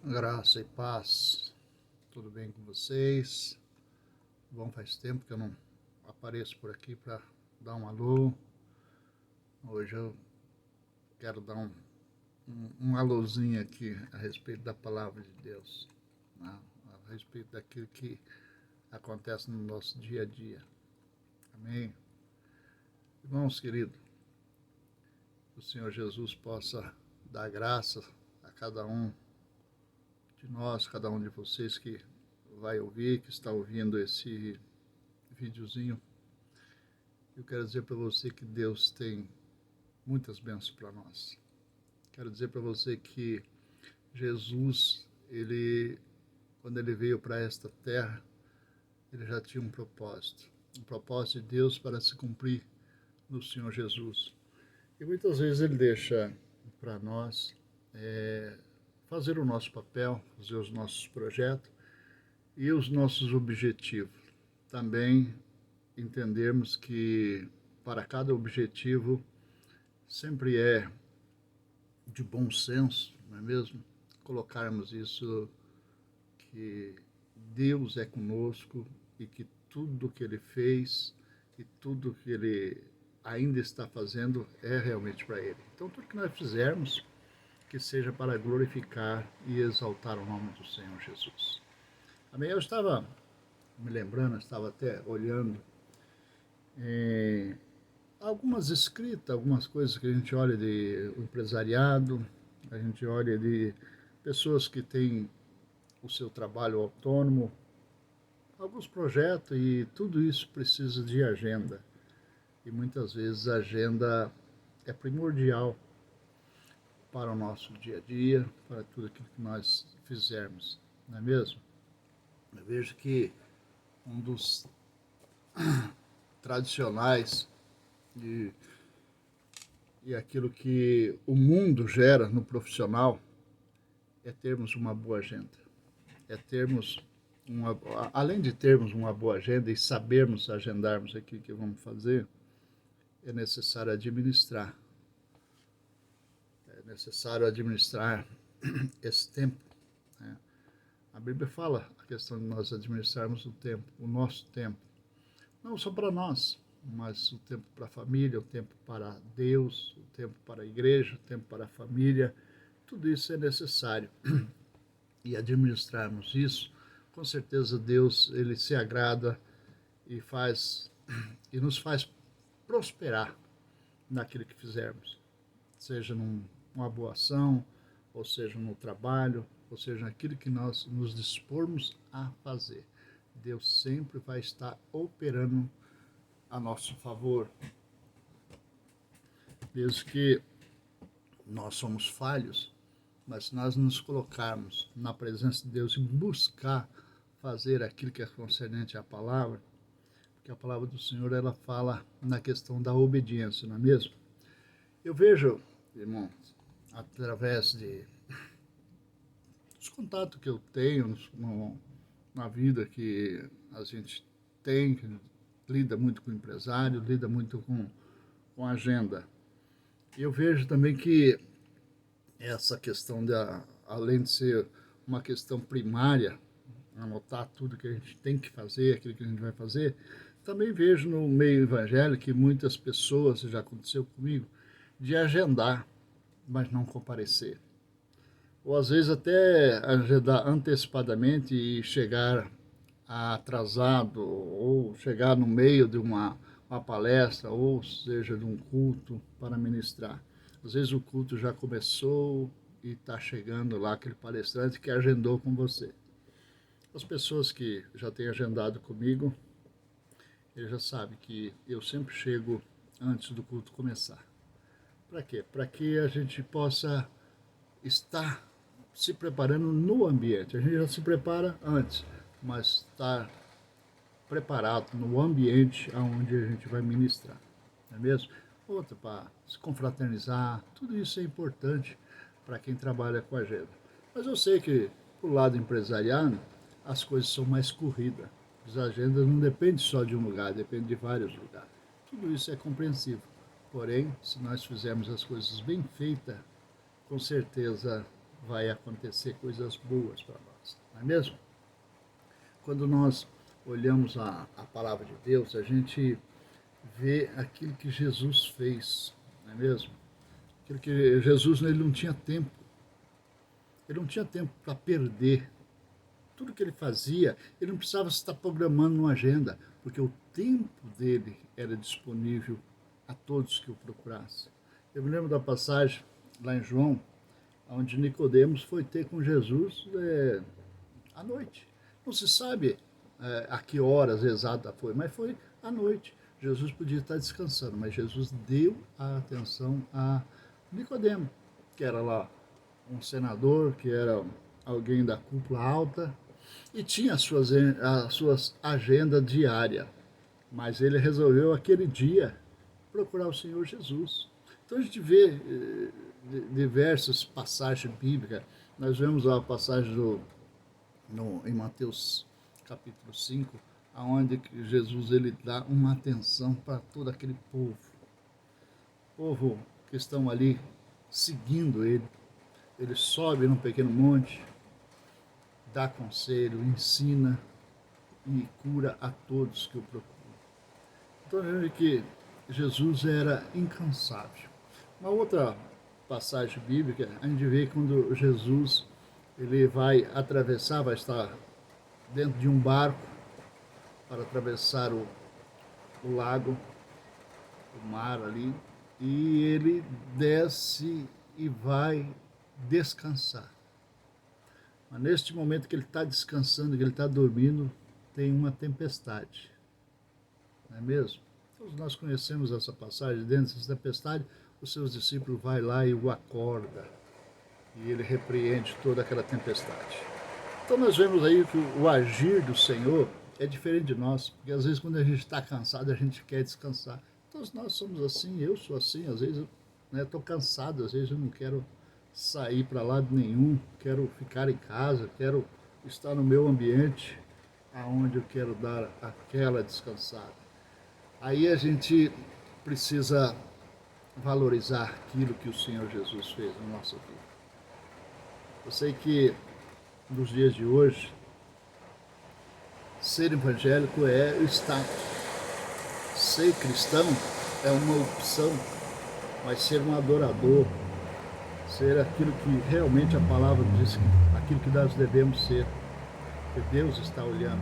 Graça e paz, tudo bem com vocês? Bom, faz tempo que eu não apareço por aqui para dar um alô. Hoje eu quero dar um alôzinho aqui a respeito da palavra de Deus, né? A respeito daquilo que acontece no nosso dia a dia. Amém? Irmãos queridos, que o Senhor Jesus possa dar graça a cada um de nós, cada um de vocês que vai ouvir, que está ouvindo esse videozinho. Eu quero dizer para você que Deus tem muitas bênçãos para nós. Quero dizer para você que Jesus, quando ele veio para esta terra, ele já tinha um propósito de Deus para se cumprir no Senhor Jesus. E muitas vezes ele deixa para nós fazer o nosso papel, fazer os nossos projetos e os nossos objetivos. Também entendermos que para cada objetivo sempre é de bom senso, não é mesmo? Colocarmos isso, que Deus é conosco e que tudo que Ele fez e tudo que Ele ainda está fazendo é realmente para Ele. Então, tudo que nós fizermos, que seja para glorificar e exaltar o nome do Senhor Jesus. Amém? Eu estava me lembrando, estava até olhando algumas escritas, algumas coisas que a gente olha de empresariado, a gente olha de pessoas que têm o seu trabalho autônomo, alguns projetos, e tudo isso precisa de agenda. E muitas vezes a agenda é primordial para o nosso dia a dia, para tudo aquilo que nós fizermos, não é mesmo? Eu vejo que um dos tradicionais e, e aquilo que o mundo gera no profissional é termos uma boa agenda. É termos além de termos uma boa agenda e sabermos agendarmos aquilo que vamos fazer, é necessário administrar. É necessário administrar esse tempo, né? A Bíblia fala a questão de nós administrarmos o tempo, o nosso tempo. Não só para nós, mas o tempo para a família, o tempo para Deus, o tempo para a igreja, o tempo para a família. Tudo isso é necessário. E administrarmos isso, com certeza Deus, ele se agrada e nos faz prosperar naquilo que fizermos, seja numa boa ação, ou seja no trabalho, ou seja naquilo que nós nos dispormos a fazer. Deus sempre vai estar operando a nosso favor. Mesmo que nós somos falhos, mas se nós nos colocarmos na presença de Deus e buscar fazer aquilo que é concernente à palavra, porque a palavra do Senhor, ela fala na questão da obediência, não é mesmo? Eu vejo, irmãos, através dos contatos que eu tenho na vida que a gente tem, que lida muito com empresário, lida muito com agenda. Eu vejo também que essa questão, além de ser uma questão primária, anotar tudo que a gente tem que fazer, aquilo que a gente vai fazer, também vejo no meio evangélico que muitas pessoas, já aconteceu comigo, de agendar, mas não comparecer. Ou às vezes até agendar antecipadamente e chegar atrasado, ou chegar no meio de uma palestra, ou seja, de um culto para ministrar. Às vezes o culto já começou e está chegando lá aquele palestrante que agendou com você. As pessoas que já têm agendado comigo, eles já sabem que eu sempre chego antes do culto começar. Para quê? Para que a gente possa estar se preparando no ambiente. A gente já se prepara antes, mas estar preparado no ambiente onde a gente vai ministrar, não é mesmo? Outra, para se confraternizar, tudo isso é importante para quem trabalha com agenda. Mas eu sei que, pro lado empresarial, as coisas são mais corridas. As agendas não dependem só de um lugar, dependem de vários lugares. Tudo isso é compreensível. Porém, se nós fizermos as coisas bem feitas, com certeza vai acontecer coisas boas para nós, não é mesmo? Quando nós olhamos a palavra de Deus, a gente vê aquilo que Jesus fez, não é mesmo? Aquilo que Jesus, ele não tinha tempo. Ele não tinha tempo para perder. Tudo que ele fazia, ele não precisava estar programando uma agenda, porque o tempo dele era disponível a todos que o procurassem. Eu me lembro da passagem lá em João, onde Nicodemos foi ter com Jesus à noite. Não se sabe a que horas exata foi, mas foi à noite. Jesus podia estar descansando, mas Jesus deu a atenção a Nicodemo, que era lá um senador, que era alguém da cúpula alta, e tinha a suas agenda diária. Mas ele resolveu aquele dia procurar o Senhor Jesus. Então a gente vê diversas passagens bíblicas. Nós vemos a passagem em Mateus capítulo 5, onde Jesus ele dá uma atenção para todo aquele povo que estão ali seguindo ele. Ele sobe num pequeno monte, dá conselho, ensina e cura a todos que o procuram. Então, eu vejo que Jesus era incansável. Uma outra passagem bíblica, a gente vê quando Jesus ele vai atravessar, vai estar dentro de um barco para atravessar o lago, o mar ali, e ele desce e vai descansar. Mas neste momento que ele está descansando, que ele está dormindo, tem uma tempestade. Não é mesmo? Todos nós conhecemos essa passagem. Dentro dessa tempestade, os seus discípulos vai lá e o acorda. E ele repreende toda aquela tempestade. Então nós vemos aí que o agir do Senhor é diferente de nós. Porque às vezes quando a gente está cansado, a gente quer descansar. Todos nós somos assim, eu sou assim. Às vezes eu estou cansado, às vezes eu não quero sair para lado nenhum, quero ficar em casa, quero estar no meu ambiente, aonde eu quero dar aquela descansada. Aí a gente precisa valorizar aquilo que o Senhor Jesus fez na nossa vida. Eu sei que nos dias de hoje, ser evangélico é o status. Ser cristão é uma opção, mas ser um adorador, ser aquilo que realmente a palavra diz, aquilo que nós devemos ser, porque Deus está olhando,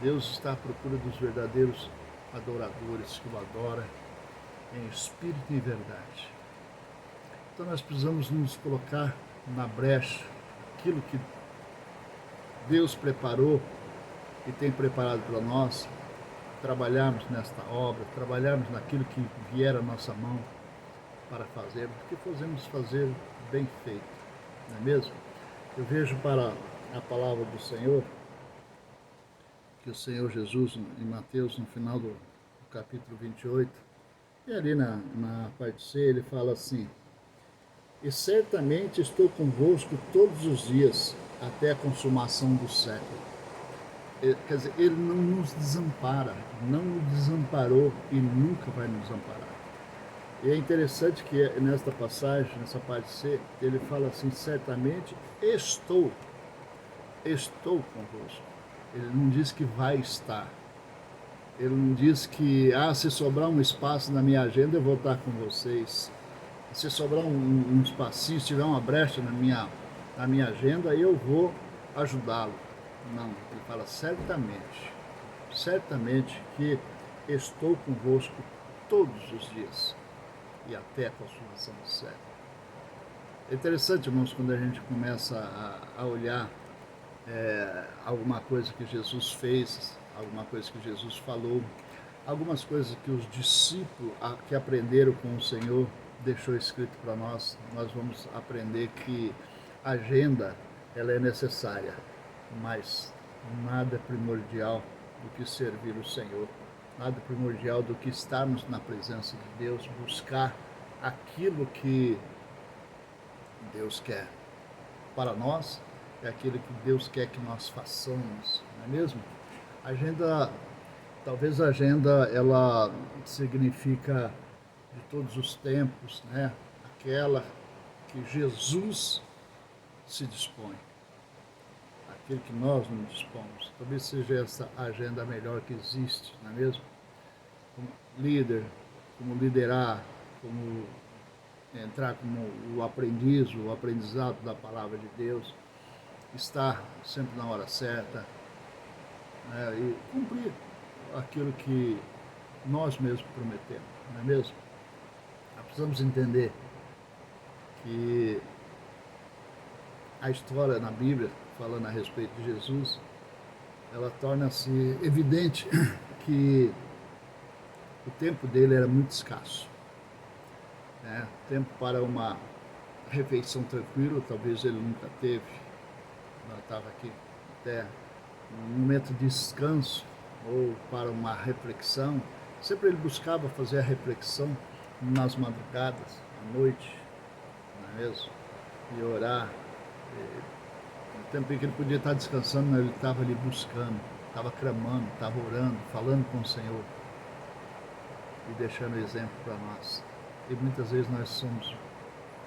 Deus está à procura dos verdadeiros adoradores que o adoram em espírito e em verdade. Então nós precisamos nos colocar na brecha, aquilo que Deus preparou e tem preparado para nós, trabalharmos nesta obra, trabalharmos naquilo que vier à nossa mão, para fazer, porque podemos fazer bem feito, não é mesmo? Eu vejo para a palavra do Senhor, que o Senhor Jesus, em Mateus, no final do capítulo 28, e ali na parte C, ele fala assim: e certamente estou convosco todos os dias, até a consumação do século. Quer dizer, ele não nos desampara, não nos desamparou e nunca vai nos desamparar. E é interessante que nesta passagem, nessa parte C, ele fala assim: certamente estou convosco. Ele não diz que vai estar. Ele não diz que, se sobrar um espaço na minha agenda, eu vou estar com vocês. Se sobrar um espacinho, se tiver uma brecha na minha agenda, eu vou ajudá-lo. Não, ele fala certamente que estou convosco todos os dias e até a consumação do século. É interessante, irmãos, quando a gente começa a olhar alguma coisa que Jesus fez, alguma coisa que Jesus falou, algumas coisas que os discípulos que aprenderam com o Senhor deixou escrito para nós, nós vamos aprender que a agenda ela é necessária, mas nada é primordial do que servir o Senhor. Nada primordial do que estarmos na presença de Deus, buscar aquilo que Deus quer para nós, é aquilo que Deus quer que nós façamos, não é mesmo? Talvez a agenda, ela significa de todos os tempos, né? Aquela que Jesus se dispõe, aquilo que nós não dispomos. Talvez seja essa agenda melhor que existe, não é mesmo? Como líder, como liderar, como entrar como o aprendiz, o aprendizado da palavra de Deus, estar sempre na hora certa, né, e cumprir aquilo que nós mesmos prometemos, não é mesmo? Nós precisamos entender que a história na Bíblia, falando a respeito de Jesus, ela torna-se evidente que o tempo dele era muito escasso, né? Tempo para uma refeição tranquila, talvez ele nunca teve, quando estava aqui na Terra, um momento de descanso ou para uma reflexão. Sempre ele buscava fazer a reflexão nas madrugadas, à noite, não é mesmo? E orar. No tempo em que ele podia estar descansando, ele estava ali buscando, estava clamando, estava orando, falando com o Senhor e deixando exemplo para nós. E muitas vezes nós somos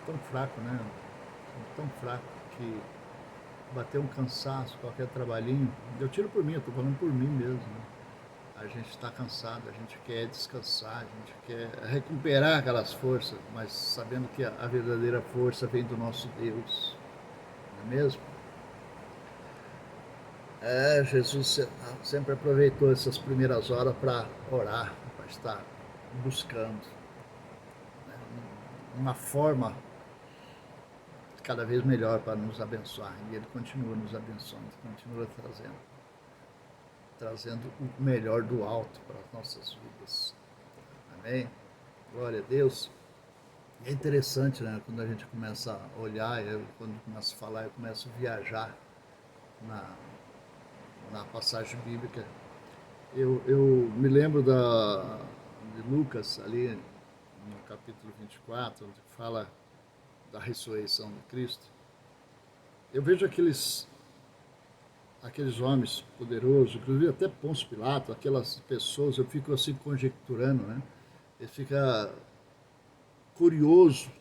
tão fracos, né? Somos tão fracos que bater um cansaço, qualquer trabalhinho, eu tiro por mim, eu estou falando por mim mesmo, né? A gente está cansado, a gente quer descansar, a gente quer recuperar aquelas forças, mas sabendo que a verdadeira força vem do nosso Deus, não é mesmo? Jesus sempre aproveitou essas primeiras horas para orar, para estar buscando, né, uma forma cada vez melhor para nos abençoar. E Ele continua nos abençoando, continua trazendo o melhor do alto para as nossas vidas. Amém? Glória a Deus. É interessante, né? Quando a gente começa a olhar, quando começo a falar, eu começo a viajar na passagem bíblica. Eu me lembro de Lucas, ali no capítulo 24, onde fala da ressurreição de Cristo. Eu vejo aqueles homens poderosos, inclusive até Pôncio Pilato, aquelas pessoas, eu fico assim conjecturando, né? Ele fica curioso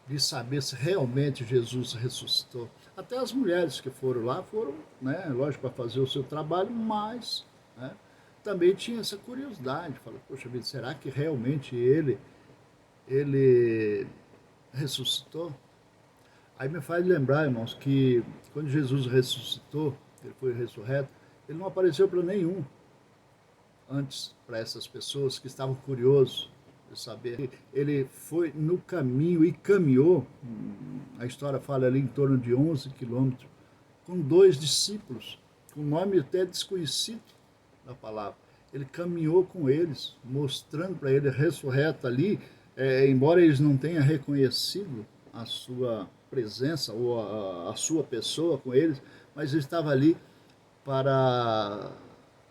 de saber se realmente Jesus ressuscitou. Até as mulheres que foram lá foram, né, lógico, para fazer o seu trabalho, mas, né, também tinha essa curiosidade. Fala, poxa vida, será que realmente ele ressuscitou? Aí me faz lembrar, irmãos, que quando Jesus ressuscitou, ele foi ressurreto, ele não apareceu para nenhum antes, para essas pessoas que estavam curiosos de saber. Ele foi no caminho e caminhou, a história fala ali em torno de 11 quilômetros, com 2 discípulos, com nome até desconhecido da palavra. Ele caminhou com eles, mostrando para ele ressurreto ali, embora eles não tenham reconhecido a sua presença ou a sua pessoa com eles, mas ele estava ali para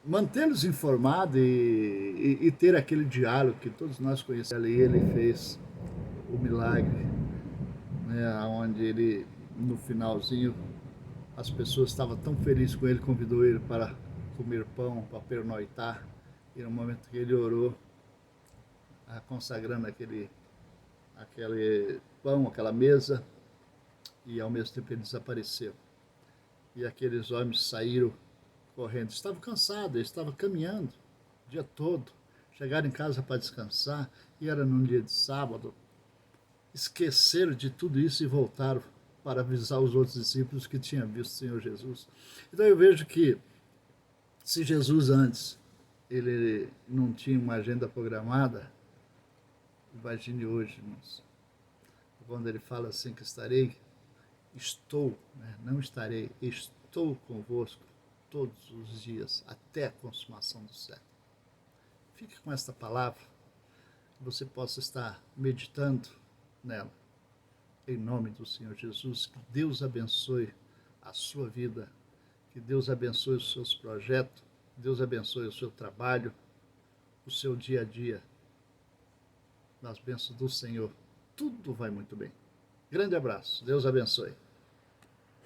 mantê-los informados e ter aquele diálogo que todos nós conhecemos. E ele fez o milagre, né, onde ele, no finalzinho, as pessoas estavam tão felizes com ele, convidou ele para comer pão, para pernoitar, e no momento que ele orou, consagrando aquele pão, aquela mesa, e ao mesmo tempo ele desapareceu. E aqueles homens saíram correndo. Estavam cansados, eles estavam caminhando o dia todo. Chegaram em casa para descansar, e era num dia de sábado. Esqueceram de tudo isso e voltaram para avisar os outros discípulos que tinham visto o Senhor Jesus. Então eu vejo que se Jesus antes ele não tinha uma agenda programada, imagine hoje, irmãos. Quando ele fala assim que estou, né? Não estarei, estou convosco todos os dias, até a consumação do século. Fique com esta palavra, que você possa estar meditando nela. Em nome do Senhor Jesus, que Deus abençoe a sua vida, que Deus abençoe os seus projetos, que Deus abençoe o seu trabalho, o seu dia a dia. Nas bênçãos do Senhor, tudo vai muito bem. Grande abraço, Deus abençoe.